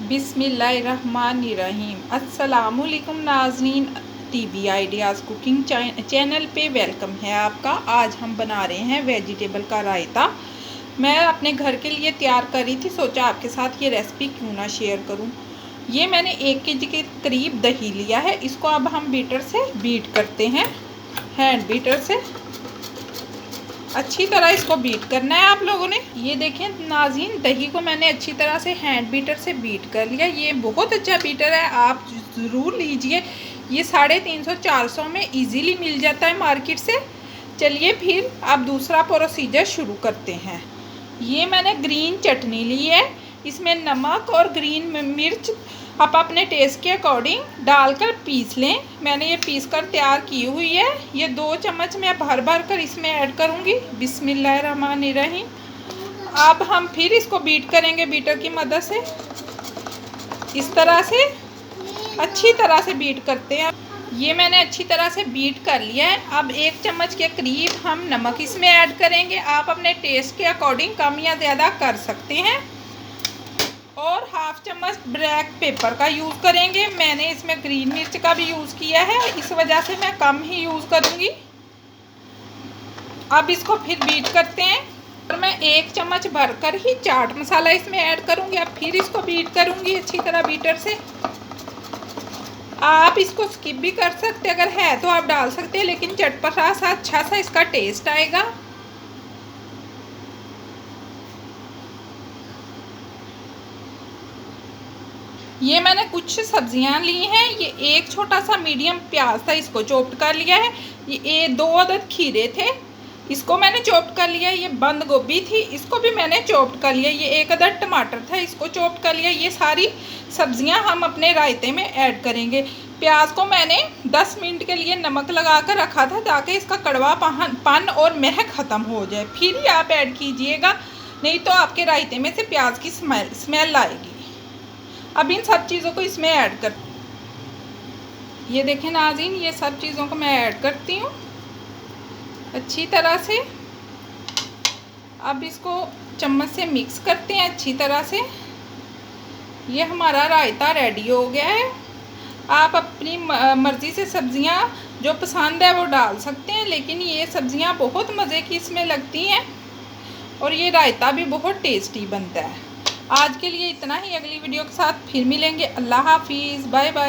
बिस्मिल्लाहिर्रहमानिर्रहीम। अस्सलामुअलैकुम नाज़रीन, टीवी आइडियाज़ कुकिंग चैनल पे वेलकम है आपका। आज हम बना रहे हैं वेजिटेबल का रायता। मैं अपने घर के लिए तैयार कर रही थी, सोचा आपके साथ ये रेसिपी क्यों ना शेयर करूं। ये मैंने 1 केजी के करीब दही लिया है। इसको अब हम बीटर से बीट करते हैं, हैंड बीटर से अच्छी तरह इसको बीट करना है आप लोगों ने। ये देखें नाज़रीन, दही को मैंने अच्छी तरह से हैंड बीटर से बीट कर लिया। ये बहुत अच्छा बीटर है, आप ज़रूर लीजिए। ये 350-400 में इजीली मिल जाता है मार्केट से। चलिए फिर अब दूसरा प्रोसीजर शुरू करते हैं। ये मैंने ग्रीन चटनी ली है, इसमें नमक और ग्रीन मिर्च आप अपने टेस्ट के अकॉर्डिंग डालकर पीस लें। मैंने ये पीस कर तैयार की हुई है। ये 2 चम्मच मैं भर भर कर इसमें ऐड करूँगी। बिस्मिल्लाहिर्रहमानिर्रहीम। अब हम फिर इसको बीट करेंगे बीटर की मदद से। इस तरह से अच्छी तरह से बीट करते हैं। ये मैंने अच्छी तरह से बीट कर लिया है। अब 1 चम्मच के करीब हम नमक इसमें ऐड करेंगे। आप अपने टेस्ट के अकॉर्डिंग कम या ज़्यादा कर सकते हैं। और 1/2 चम्मच ब्लैक पेपर का यूज़ करेंगे। मैंने इसमें ग्रीन मिर्च का भी यूज़ किया है, इस वजह से मैं कम ही यूज़ करूँगी। अब इसको फिर बीट करते हैं और मैं 1 चम्मच भरकर ही चाट मसाला इसमें ऐड करूँगी। अब फिर इसको बीट करूँगी अच्छी तरह बीटर से। आप इसको स्किप भी कर सकते हैं, अगर है तो आप डाल सकते हैं, लेकिन चटपटा सा अच्छा सा इसका टेस्ट आएगा। ये मैंने कुछ सब्जियां ली हैं। ये 1 छोटा सा मीडियम प्याज था, इसको चॉप्ड कर लिया है। ये 2 अदद खीरे थे, इसको मैंने चॉप्ड कर लिया। ये बंद गोभी थी, इसको भी मैंने चॉप्ड कर लिया। ये 1 अदद टमाटर था, इसको चॉप्ड कर लिया। ये सारी सब्जियां हम अपने रायते में ऐड करेंगे। प्याज को मैंने 10 मिनट के लिए नमक लगा कर रखा था, ताकि इसका कड़वापन और महक ख़त्म हो जाए। फिर ही आप ऐड कीजिएगा, नहीं तो आपके रायते में से प्याज की स्मेल आएगी। अब इन सब चीज़ों को इसमें ऐड कर, ये देखें नाज़रीन, ये सब चीज़ों को मैं ऐड करती हूँ अच्छी तरह से। अब इसको चम्मच से मिक्स करते हैं अच्छी तरह से। ये हमारा रायता रेडी हो गया है। आप अपनी मर्ज़ी से सब्ज़ियाँ जो पसंद है वो डाल सकते हैं, लेकिन ये सब्ज़ियाँ बहुत मज़े की इसमें लगती हैं और ये रायता भी बहुत टेस्टी बनता है। आज के लिए इतना ही, अगली वीडियो के साथ फिर मिलेंगे। अल्लाह हाफिज़, बाय बाय।